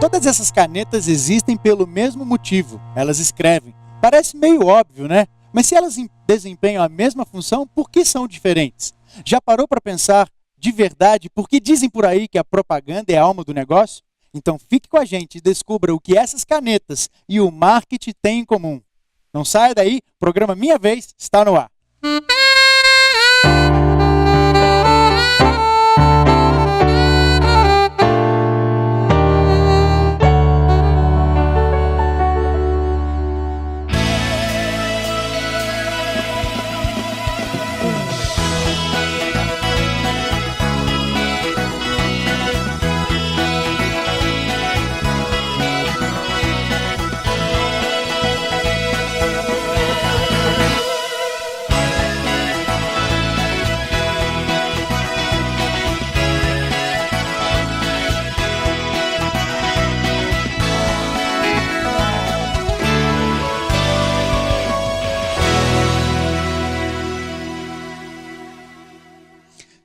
Todas essas canetas existem pelo mesmo motivo. Elas escrevem. Parece meio óbvio, né? Mas se elas desempenham a mesma função, por que são diferentes? Já parou para pensar de verdade por que dizem por aí que a propaganda é a alma do negócio? Então fique com a gente e descubra o que essas canetas e o marketing têm em comum. Não saia daí, o programa Minha Vez está no ar.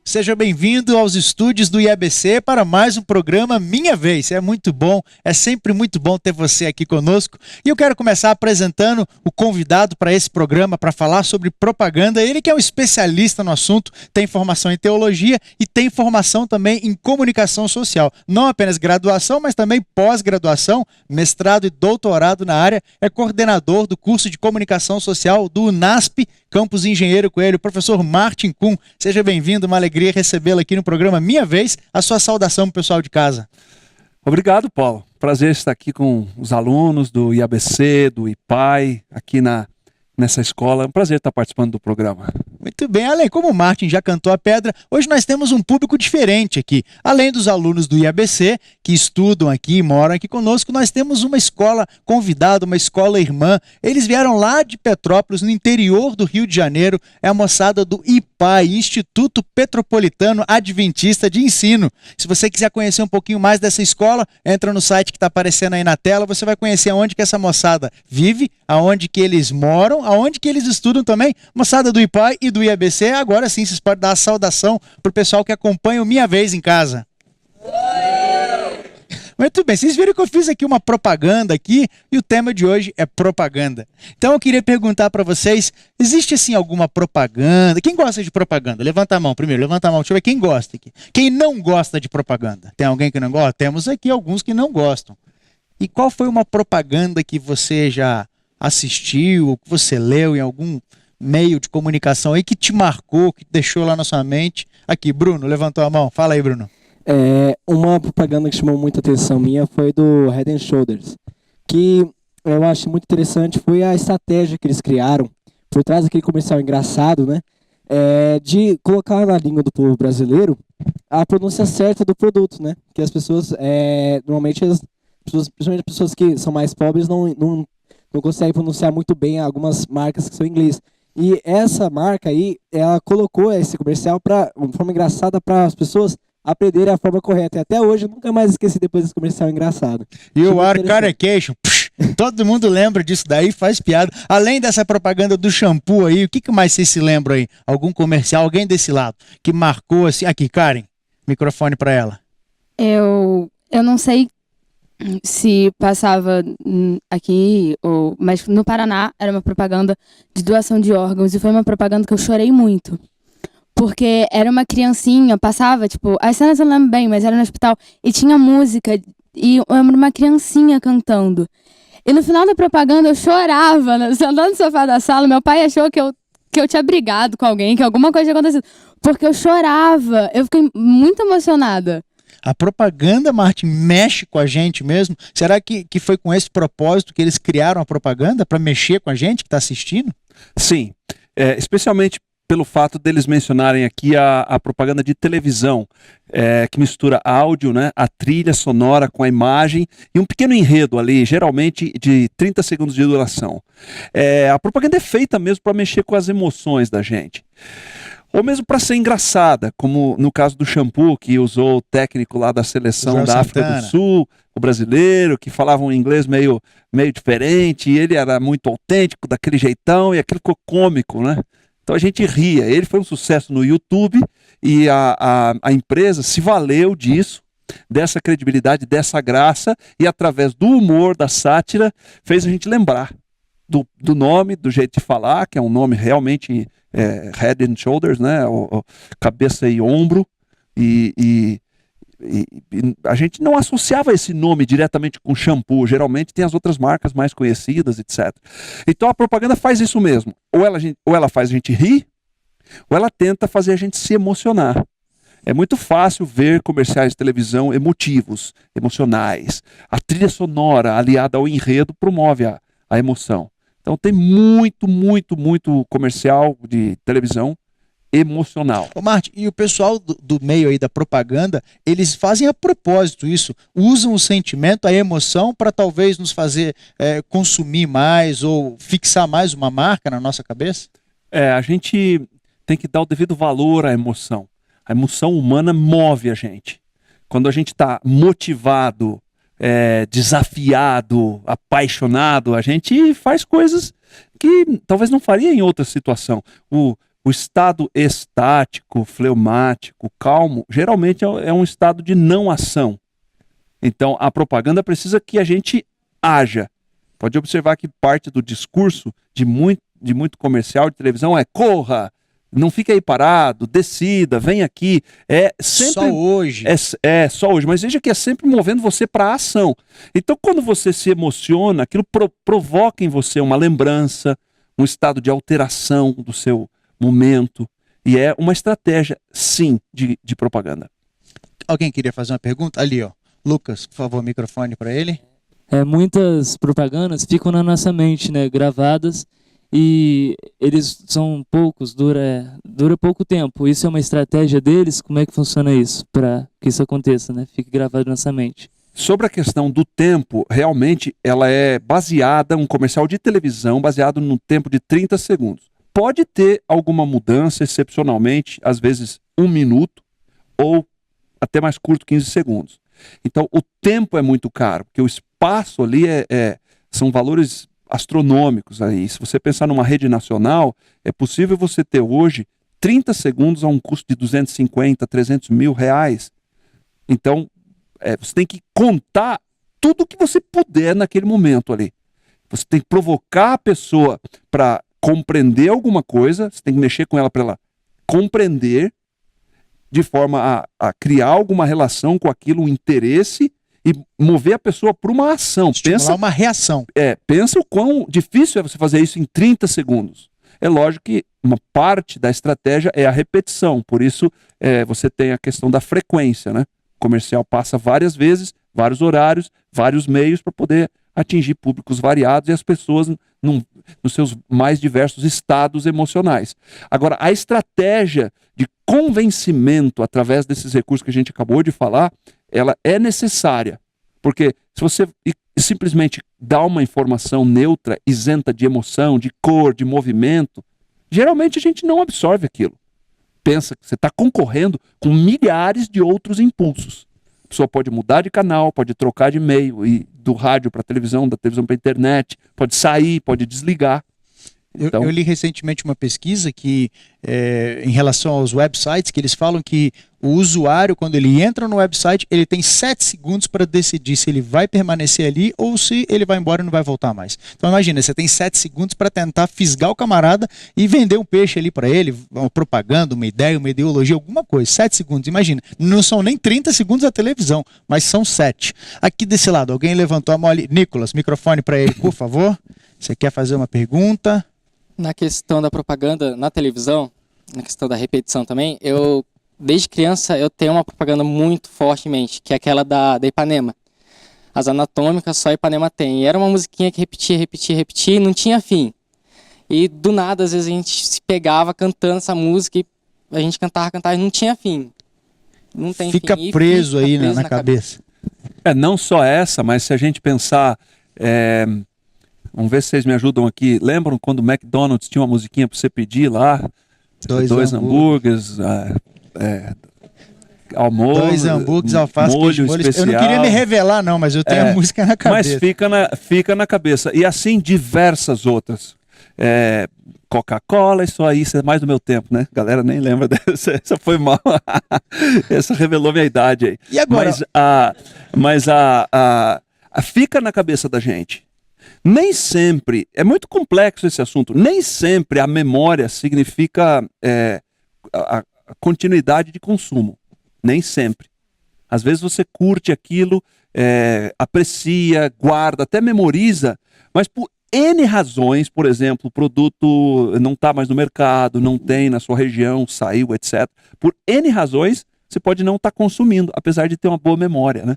Seja bem-vindo aos estúdios do IABC para mais um programa Minha Vez. É muito bom, é sempre muito bom ter você aqui conosco. E eu quero começar apresentando o convidado para esse programa para falar sobre propaganda. Ele que é um especialista no assunto, tem formação em teologia e tem formação também em comunicação social. Não apenas graduação, mas também pós-graduação, mestrado e doutorado na área. É coordenador do curso de comunicação social do UNASP, Campus Engenheiro Coelho, professor Martin Kuhn. Seja bem-vindo, uma alegria recebê-lo aqui no programa Minha Vez. A sua saudação para o pessoal de casa. Obrigado, Paulo. Prazer estar aqui com os alunos do IABC, do IPAI, aqui nessa escola. É um prazer estar participando do programa. Muito bem, além como o Martin já cantou a pedra, hoje nós temos um público diferente aqui. Além dos alunos do IABC, que estudam aqui e moram aqui conosco, nós temos uma escola convidada, uma escola irmã. Eles vieram lá de Petrópolis, no interior do Rio de Janeiro. É a moçada do IPAI, Instituto Petropolitano Adventista de Ensino. Se você quiser conhecer um pouquinho mais dessa escola, entra no site que está aparecendo aí na tela, você vai conhecer aonde que essa moçada vive, aonde que eles moram, aonde que eles estudam também. Moçada do IPAI e do IABC, agora sim vocês podem dar a saudação para o pessoal que acompanha o Minha Vez em casa. Muito bem, vocês viram que eu fiz aqui uma propaganda aqui e o tema de hoje é propaganda. Então eu queria perguntar para vocês, existe assim alguma propaganda? Quem gosta de propaganda? Levanta a mão primeiro, levanta a mão, deixa eu ver quem gosta aqui. Quem não gosta de propaganda? Tem alguém que não gosta? Temos aqui alguns que não gostam. E qual foi uma propaganda que você já assistiu, ou que você leu em algum meio de comunicação aí que te marcou, que te deixou lá na sua mente? Aqui, Bruno, levantou a mão. Fala aí, Bruno. Uma propaganda que chamou muita atenção minha foi do Head and Shoulders, que eu acho muito interessante, foi a estratégia que eles criaram, por trás daquele comercial engraçado, né? De colocar na língua do povo brasileiro a pronúncia certa do produto, né? Que as pessoas, normalmente, principalmente as pessoas que são mais pobres, não conseguem pronunciar muito bem algumas marcas que são em inglês. E essa marca aí, ela colocou esse comercial uma forma engraçada para as pessoas aprenderem a forma correta. E até hoje eu nunca mais esqueci depois desse comercial engraçado. E o Arcarecation, todo mundo lembra disso daí, faz piada. Além dessa propaganda do shampoo aí, o que mais vocês se lembram aí? Algum comercial, alguém desse lado, que marcou assim? Aqui, Karen, microfone para ela. Eu não sei se passava aqui, mas no Paraná era uma propaganda de doação de órgãos e foi uma propaganda que eu chorei muito. Porque era uma criancinha, passava, tipo, as cenas eu não lembro bem, mas era no hospital, e tinha música, e eu lembro uma criancinha cantando. E no final da propaganda eu chorava, sentando no sofá da sala, meu pai achou que eu tinha brigado com alguém, que alguma coisa tinha acontecido, porque eu chorava, eu fiquei muito emocionada. A propaganda, Martin, mexe com a gente mesmo? Será que foi com esse propósito que eles criaram a propaganda, para mexer com a gente que está assistindo? Sim, especialmente pelo fato deles mencionarem aqui a propaganda de televisão, que mistura áudio, né, a trilha sonora com a imagem e um pequeno enredo ali, geralmente de 30 segundos de duração. A propaganda é feita mesmo para mexer com as emoções da gente. Ou mesmo para ser engraçada, como no caso do shampoo, que usou o técnico lá da seleção da África do Sul, o brasileiro, que falava um inglês meio diferente, e ele era muito autêntico, daquele jeitão, e aquilo ficou cômico, né? Então a gente ria. Ele foi um sucesso no YouTube, e a empresa se valeu disso dessa credibilidade, dessa graça, e através do humor, da sátira, fez a gente lembrar do nome, do jeito de falar, que é um nome realmente head and shoulders, né? Cabeça e ombro, e a gente não associava esse nome diretamente com shampoo. Geralmente tem as outras marcas mais conhecidas, etc. Então a propaganda faz isso mesmo. Ou ela faz a gente rir, ou ela tenta fazer a gente se emocionar. É muito fácil ver comerciais de televisão emotivos, emocionais. A trilha sonora aliada ao enredo promove a emoção. Então tem muito comercial de televisão emocional. Ô Martin, e o pessoal do meio aí da propaganda, eles fazem a propósito isso, usam o sentimento, a emoção para talvez nos fazer consumir mais ou fixar mais uma marca na nossa cabeça? A gente tem que dar o devido valor à emoção. A emoção humana move a gente. Quando a gente está motivado, desafiado, apaixonado, a gente faz coisas que talvez não faria em outra situação. O estado estático, fleumático, calmo, geralmente é um estado de não ação. Então, a propaganda precisa que a gente haja. Pode observar que parte do discurso de muito comercial de televisão é: corra, não fique aí parado, decida, vem aqui. É sempre só hoje. Só hoje. Mas veja que é sempre movendo você para a ação. Então, quando você se emociona, aquilo provoca em você uma lembrança, um estado de alteração do seu momento, e é uma estratégia, sim, de propaganda. Alguém queria fazer uma pergunta? Ali, ó. Lucas, por favor, microfone para ele. Muitas propagandas ficam na nossa mente, né, gravadas, e eles são poucos, dura pouco tempo. Isso é uma estratégia deles? Como é que funciona isso, para que isso aconteça, né? Fique gravado na nossa mente. Sobre a questão do tempo, realmente ela é baseada, um comercial de televisão baseado no tempo de 30 segundos. Pode ter alguma mudança, excepcionalmente, às vezes 1 minuto, ou até mais curto, 15 segundos. Então, o tempo é muito caro, porque o espaço ali são valores astronômicos aí. Se você pensar numa rede nacional, é possível você ter hoje 30 segundos a um custo de 250, 300 mil reais. Então, você tem que contar tudo o que você puder naquele momento ali. Você tem que provocar a pessoa para compreender alguma coisa, você tem que mexer com ela para ela compreender, de forma a criar alguma relação com aquilo, um interesse, e mover a pessoa para uma ação. Estimular uma reação. Pensa o quão difícil é você fazer isso em 30 segundos. É lógico que uma parte da estratégia é a repetição, por isso você tem a questão da frequência, né? O comercial passa várias vezes, vários horários, vários meios para poder atingir públicos variados e as pessoas nos seus mais diversos estados emocionais. Agora, a estratégia de convencimento através desses recursos que a gente acabou de falar, ela é necessária, porque se você simplesmente dá uma informação neutra, isenta de emoção, de cor, de movimento, geralmente a gente não absorve aquilo. Pensa que você está concorrendo com milhares de outros impulsos. A pessoa pode mudar de canal, pode trocar de meio, e do rádio para a televisão, da televisão para a internet, pode sair, pode desligar. Então, eu li recentemente uma pesquisa que, em relação aos websites, que eles falam que o usuário, quando ele entra no website, ele tem 7 segundos para decidir se ele vai permanecer ali ou se ele vai embora e não vai voltar mais. Então imagina, você tem 7 segundos para tentar fisgar o camarada e vender um peixe ali para ele, uma propaganda, uma ideia, uma ideologia, alguma coisa. 7 segundos, imagina. Não são nem 30 segundos da televisão, mas são 7. Aqui desse lado, alguém levantou a mão ali. Nicolas, microfone para ele, por favor. Você quer fazer uma pergunta? Na questão da propaganda na televisão, na questão da repetição também, desde criança eu tenho uma propaganda muito forte em mente, que é aquela da Ipanema. As anatômicas só Ipanema tem. E era uma musiquinha que repetia e não tinha fim. E do nada, às vezes a gente se pegava cantando essa música e a gente cantava e não tinha fim. Não tem fica fim. Preso aí na cabeça. Não só essa, mas se a gente pensar... Vamos ver se vocês me ajudam aqui. Lembram quando o McDonald's tinha uma musiquinha para você pedir lá? 2 hambúrgueres, almoço, 2 hambúrgueres, alface, molho especial. Eu não queria me revelar não, mas eu tenho a música na cabeça. Mas fica na cabeça. E assim diversas outras. Coca-Cola, isso aí, isso é mais do meu tempo, né? Galera nem lembra dessa, essa foi mal. Essa revelou minha idade aí. E agora? Fica na cabeça da gente. Nem sempre, é muito complexo esse assunto, nem sempre a memória significa a continuidade de consumo. Nem sempre. Às vezes você curte aquilo, aprecia, guarda, até memoriza, mas por N razões, por exemplo, o produto não está mais no mercado, não tem na sua região, saiu, etc. Por N razões, você pode não estar consumindo, apesar de ter uma boa memória, né?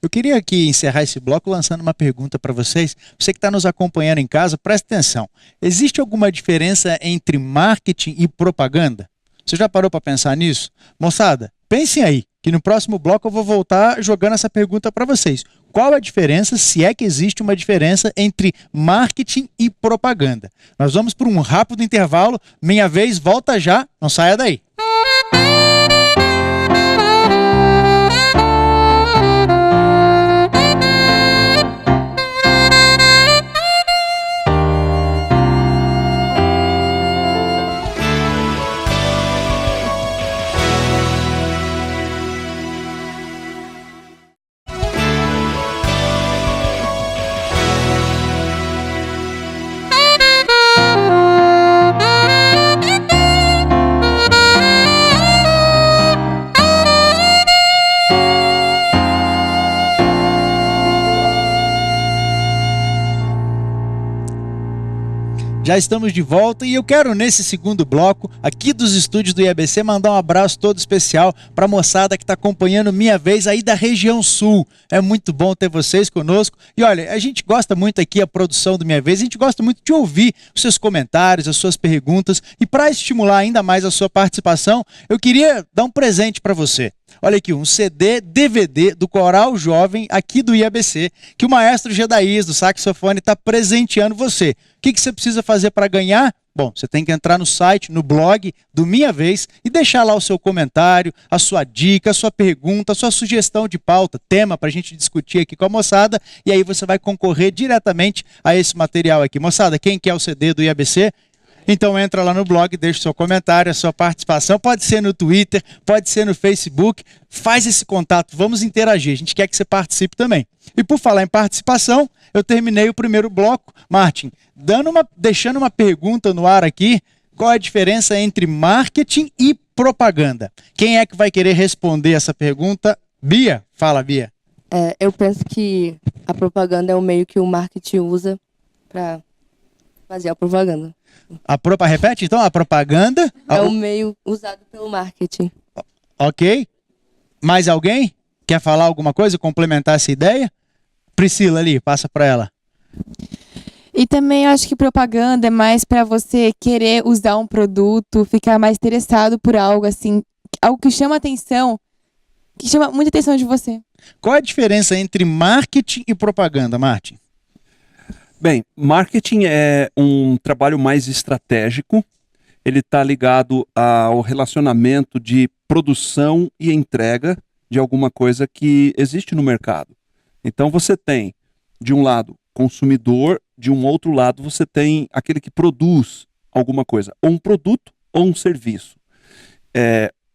Eu queria aqui encerrar esse bloco lançando uma pergunta para vocês. Você que está nos acompanhando em casa, presta atenção. Existe alguma diferença entre marketing e propaganda? Você já parou para pensar nisso? Moçada, pensem aí, que no próximo bloco eu vou voltar jogando essa pergunta para vocês. Qual a diferença, se é que existe uma diferença entre marketing e propaganda? Nós vamos por um rápido intervalo. Minha vez, volta já, não saia daí. Já estamos de volta e eu quero, nesse segundo bloco, aqui dos estúdios do IABC, mandar um abraço todo especial para a moçada que está acompanhando Minha Vez aí da região sul. É muito bom ter vocês conosco. E olha, a gente gosta muito aqui, a produção do Minha Vez, a gente gosta muito de ouvir os seus comentários, as suas perguntas. E para estimular ainda mais a sua participação, eu queria dar um presente para você. Olha aqui, um CD, DVD do Coral Jovem aqui do IABC, que o maestro Gedaís do saxofone está presenteando você. O que você precisa fazer para ganhar? Bom, você tem que entrar no site, no blog do Minha Vez e deixar lá o seu comentário, a sua dica, a sua pergunta, a sua sugestão de pauta, tema para a gente discutir aqui com a moçada, e aí você vai concorrer diretamente a esse material aqui. Moçada, quem quer o CD do IABC? Então entra lá no blog, deixa o seu comentário, a sua participação, pode ser no Twitter, pode ser no Facebook, faz esse contato, vamos interagir, a gente quer que você participe também. E por falar em participação, eu terminei o primeiro bloco, Martin, deixando uma pergunta no ar aqui, qual é a diferença entre marketing e propaganda? Quem é que vai querer responder essa pergunta? Bia? Fala, Bia. Eu penso que a propaganda é o meio que o marketing usa para fazer a propaganda. Repete então, a propaganda? É o meio usado pelo marketing. Ok. Mais alguém quer falar alguma coisa, complementar essa ideia? Priscila ali, passa para ela. E também eu acho que propaganda é mais para você querer usar um produto, ficar mais interessado por algo assim, algo que chama atenção, que chama muita atenção de você. Qual é a diferença entre marketing e propaganda, Martin? Bem, marketing é um trabalho mais estratégico, ele está ligado ao relacionamento de produção e entrega de alguma coisa que existe no mercado. Então você tem, de um lado, consumidor, de um outro lado você tem aquele que produz alguma coisa, ou um produto ou um serviço.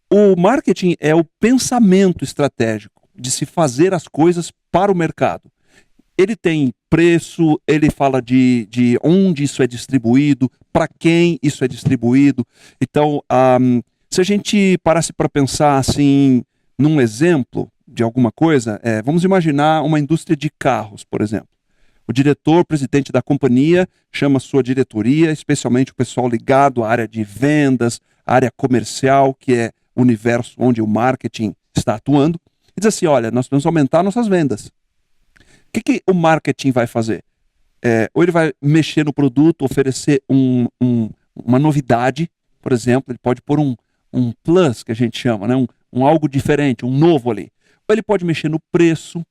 O marketing é o pensamento estratégico de se fazer as coisas para o mercado. Ele tem preço, ele fala de onde isso é distribuído, para quem isso é distribuído. Então, se a gente parasse para pensar assim, num exemplo de alguma coisa, vamos imaginar uma indústria de carros, por exemplo. O diretor, presidente da companhia, chama sua diretoria, especialmente o pessoal ligado à área de vendas, à área comercial, que é o universo onde o marketing está atuando, e diz assim, olha, nós vamos aumentar nossas vendas. O que o marketing vai fazer? Ou ele vai mexer no produto, oferecer uma novidade, por exemplo, ele pode pôr um plus, que a gente chama, né? um algo diferente, um novo ali. Ou ele pode mexer no preço,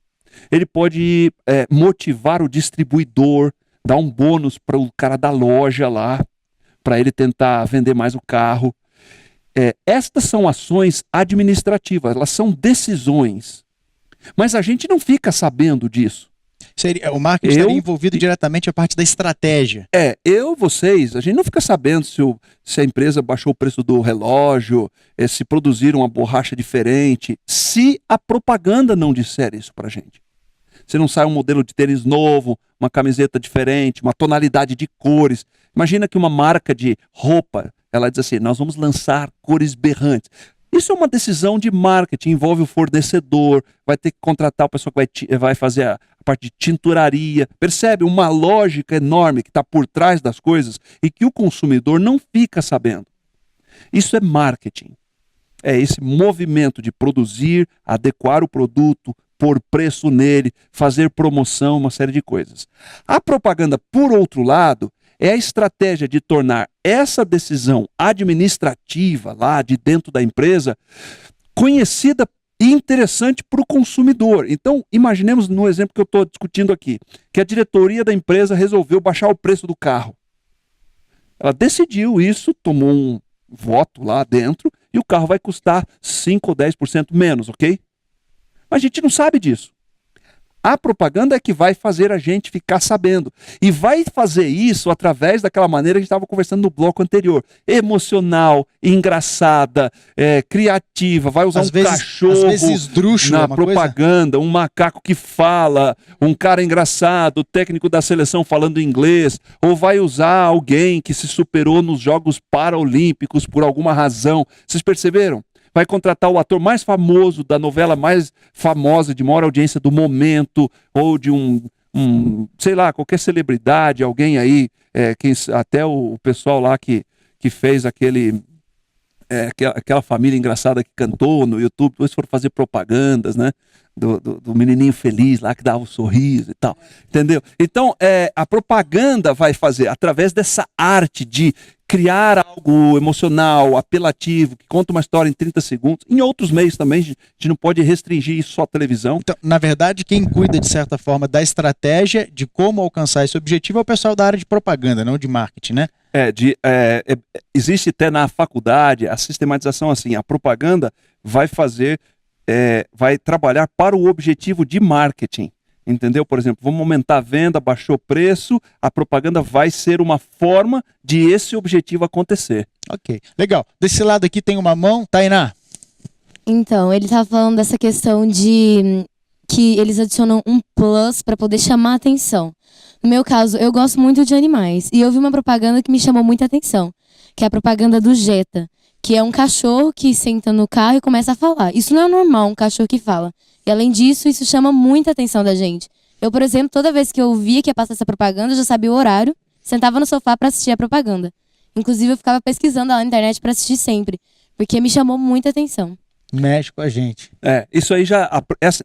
ele pode motivar o distribuidor, dar um bônus para o cara da loja lá, para ele tentar vender mais o carro. Estas são ações administrativas, elas são decisões. Mas a gente não fica sabendo disso. O marketing estaria envolvido diretamente a parte da estratégia. Vocês, a gente não fica sabendo se a empresa baixou o preço do relógio, se produziram uma borracha diferente, se a propaganda não disser isso pra gente. Se não sai um modelo de tênis novo, uma camiseta diferente, uma tonalidade de cores. Imagina que uma marca de roupa, ela diz assim, nós vamos lançar cores berrantes. Isso é uma decisão de marketing, envolve o fornecedor, vai ter que contratar o pessoal que vai fazer a parte de tinturaria. Percebe? Uma lógica enorme que está por trás das coisas e que o consumidor não fica sabendo. Isso é marketing. É esse movimento de produzir, adequar o produto, pôr preço nele, fazer promoção, uma série de coisas. A propaganda, por outro lado, é a estratégia de tornar essa decisão administrativa lá de dentro da empresa conhecida e interessante para o consumidor. Então, imaginemos no exemplo que eu estou discutindo aqui, que a diretoria da empresa resolveu baixar o preço do carro. Ela decidiu isso, tomou um voto lá dentro e o carro vai custar 5 ou 10% menos, ok? Mas a gente não sabe disso. A propaganda é que vai fazer a gente ficar sabendo. E vai fazer isso através daquela maneira que a gente estava conversando no bloco anterior. Emocional, engraçada, criativa. Vai usar cachorro na propaganda, um macaco que fala, um cara engraçado, o técnico da seleção falando inglês. Ou vai usar alguém que se superou nos Jogos Paralímpicos por alguma razão. Vocês perceberam? Vai contratar o ator mais famoso da novela mais famosa, de maior audiência do momento, ou de sei lá, qualquer celebridade, alguém aí, até o pessoal lá que fez aquela família engraçada que cantou no YouTube, depois foram fazer propagandas, né? Do menininho feliz lá que dava um sorriso e tal, entendeu? Então, a propaganda vai fazer, através dessa arte de criar algo emocional, apelativo, que conta uma história em 30 segundos, em outros meios também, a gente não pode restringir isso só à televisão. Então, na verdade, quem cuida, de certa forma, da estratégia de como alcançar esse objetivo é o pessoal da área de propaganda, não de marketing, né? Existe até na faculdade a sistematização assim, a propaganda vai trabalhar para o objetivo de marketing. Entendeu? Por exemplo, vamos aumentar a venda, baixou o preço, a propaganda vai ser uma forma de esse objetivo acontecer. Ok, legal. Desse lado aqui tem uma mão, Tainá. Então, ele estava falando dessa questão de que eles adicionam um plus para poder chamar a atenção. No meu caso, eu gosto muito de animais e eu vi uma propaganda que me chamou muita atenção, que é a propaganda do Jetta, que é um cachorro que senta no carro e começa a falar. Isso não é normal, um cachorro que fala. E além disso, isso chama muita atenção da gente. Eu, por exemplo, toda vez que eu via que ia passar essa propaganda, eu já sabia o horário, sentava no sofá para assistir a propaganda. Inclusive, eu ficava pesquisando lá na internet para assistir sempre, porque me chamou muita atenção. Mexe com a gente. Isso aí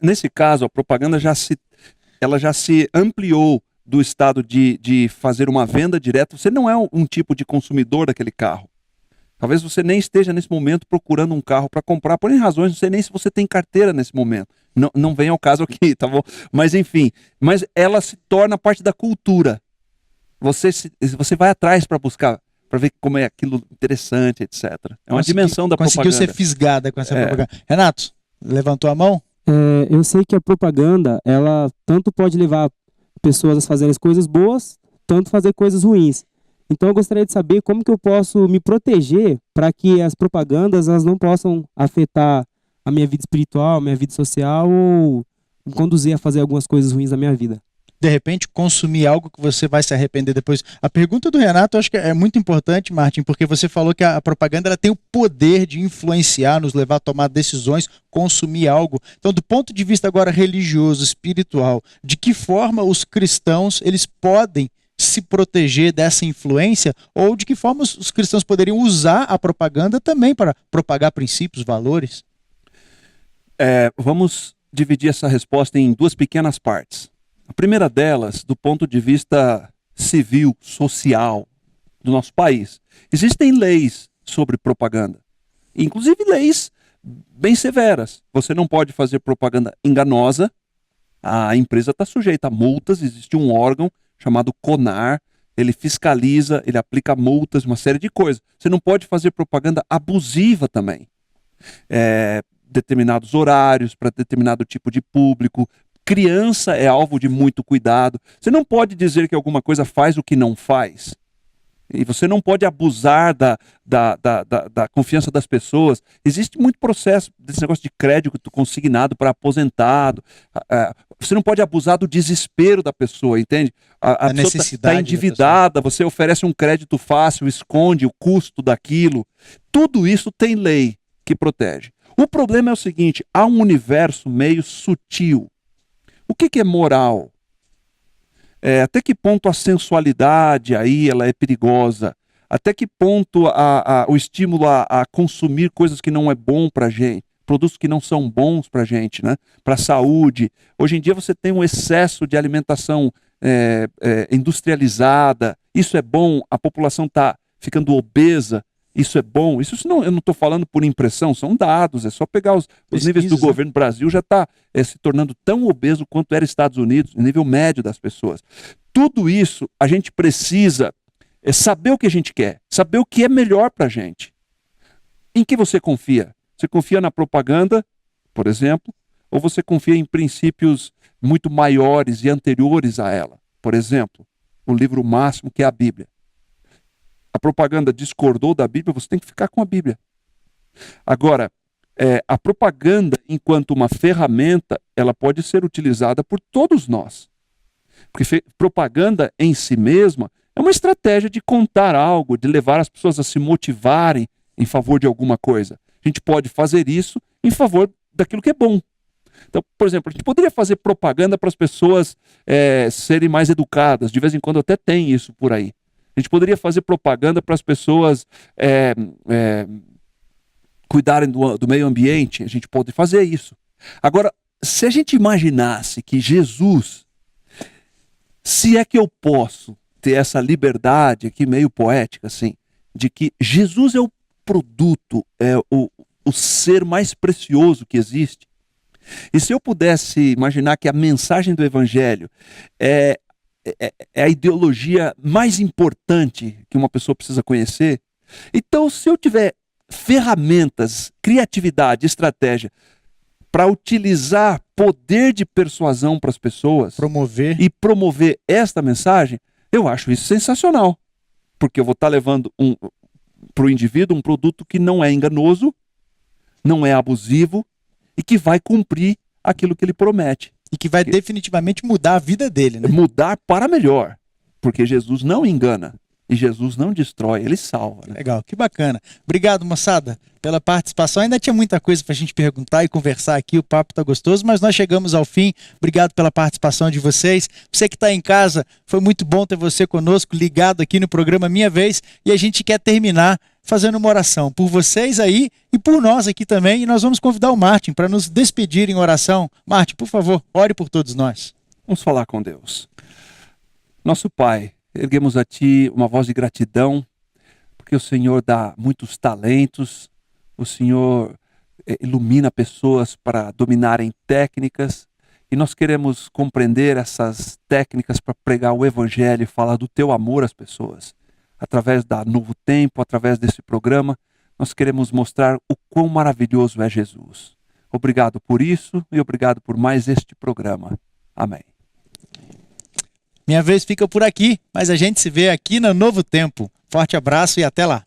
nesse caso, a propaganda já se ampliou do estado de fazer uma venda direta. Você não é um tipo de consumidor daquele carro. Talvez você nem esteja nesse momento procurando um carro para comprar, por razões, não sei nem se você tem carteira nesse momento. Não vem ao caso aqui, tá bom? Mas enfim, ela se torna parte da cultura. Você vai atrás para buscar, para ver como é aquilo interessante, etc. É uma dimensão da propaganda. Conseguiu ser fisgada com essa propaganda. Renato, levantou a mão? Eu sei que a propaganda, ela tanto pode levar pessoas a fazerem coisas boas, tanto fazer coisas ruins. Então eu gostaria de saber como que eu posso me proteger para que as propagandas elas não possam afetar a minha vida espiritual, a minha vida social ou me conduzir a fazer algumas coisas ruins na minha vida. De repente, consumir algo que você vai se arrepender depois. A pergunta do Renato eu acho que é muito importante, Martin, porque você falou que a propaganda ela tem o poder de influenciar, nos levar a tomar decisões, consumir algo. Então, do ponto de vista agora religioso, espiritual, de que forma os cristãos eles podem se proteger dessa influência, ou de que forma os cristãos poderiam usar a propaganda também para propagar princípios, valores? Vamos dividir essa resposta em duas pequenas partes. A primeira delas, do ponto de vista civil, social do nosso país. Existem leis sobre propaganda, inclusive leis bem severas. Você não pode fazer propaganda enganosa, a empresa está sujeita a multas, existe um órgão chamado CONAR, ele fiscaliza, ele aplica multas, uma série de coisas. Você não pode fazer propaganda abusiva também. Determinados horários, para determinado tipo de público, Criança é alvo de muito cuidado. Você não pode dizer que alguma coisa faz o que não faz. E você não pode abusar da confiança das pessoas. Existe muito processo desse negócio de crédito consignado para aposentado. Você não pode abusar do desespero da pessoa, entende? A pessoa está endividada, você oferece um crédito fácil, esconde o custo daquilo. Tudo isso tem lei que protege. O problema é o seguinte, há um universo meio sutil. O que é moral? Até que ponto a sensualidade aí ela é perigosa? Até que ponto o estímulo a consumir coisas que não é bom para a gente, produtos que não são bons para a gente, né? Para a saúde. Hoje em dia você tem um excesso de alimentação industrializada. Isso é bom? A população está ficando obesa. Isso é bom? Isso não, eu não estou falando por impressão, são dados. É só pegar os níveis do governo. Brasil já está se tornando tão obeso quanto era Estados Unidos, o nível médio das pessoas. Tudo isso a gente precisa saber o que a gente quer, saber o que é melhor para a gente. Em que você confia? Você confia na propaganda, por exemplo, ou você confia em princípios muito maiores e anteriores a ela? Por exemplo, o livro máximo que é a Bíblia. A propaganda discordou da Bíblia, você tem que ficar com a Bíblia. Agora, a propaganda, enquanto uma ferramenta, ela pode ser utilizada por todos nós. Porque propaganda em si mesma é uma estratégia de contar algo, de levar as pessoas a se motivarem em favor de alguma coisa. A gente pode fazer isso em favor daquilo que é bom. Então, por exemplo, a gente poderia fazer propaganda para as pessoas serem mais educadas. De vez em quando até tem isso por aí. A gente poderia fazer propaganda para as pessoas cuidarem do meio ambiente. A gente pode fazer isso. Agora, se a gente imaginasse que Jesus, se é que eu posso ter essa liberdade aqui meio poética, assim, de que Jesus é o produto, é o ser mais precioso que existe. E se eu pudesse imaginar que a mensagem do Evangelho é a ideologia mais importante que uma pessoa precisa conhecer. Então, se eu tiver ferramentas, criatividade, estratégia para utilizar poder de persuasão para as pessoas e promover esta mensagem, eu acho isso sensacional. Porque eu vou estar levando para o indivíduo um produto que não é enganoso, não é abusivo e que vai cumprir aquilo que ele promete. E que vai definitivamente mudar a vida dele, né? Mudar para melhor. Porque Jesus não engana. E Jesus não destrói, ele salva. Né? Legal, que bacana. Obrigado, moçada, pela participação. Ainda tinha muita coisa para a gente perguntar e conversar aqui, o papo tá gostoso, mas nós chegamos ao fim. Obrigado pela participação de vocês. Você que está em casa, foi muito bom ter você conosco, ligado aqui no programa Minha Vez. E a gente quer terminar fazendo uma oração por vocês aí e por nós aqui também. E nós vamos convidar o Martin para nos despedir em oração. Martin, por favor, ore por todos nós. Vamos falar com Deus. Nosso Pai, erguemos a Ti uma voz de gratidão, porque o Senhor dá muitos talentos, o Senhor ilumina pessoas para dominarem técnicas, e nós queremos compreender essas técnicas para pregar o Evangelho e falar do Teu amor às pessoas. Através da Novo Tempo, através desse programa, nós queremos mostrar o quão maravilhoso é Jesus. Obrigado por isso e obrigado por mais este programa. Amém. Minha Vez fica por aqui, mas a gente se vê aqui no Novo Tempo. Forte abraço e até lá.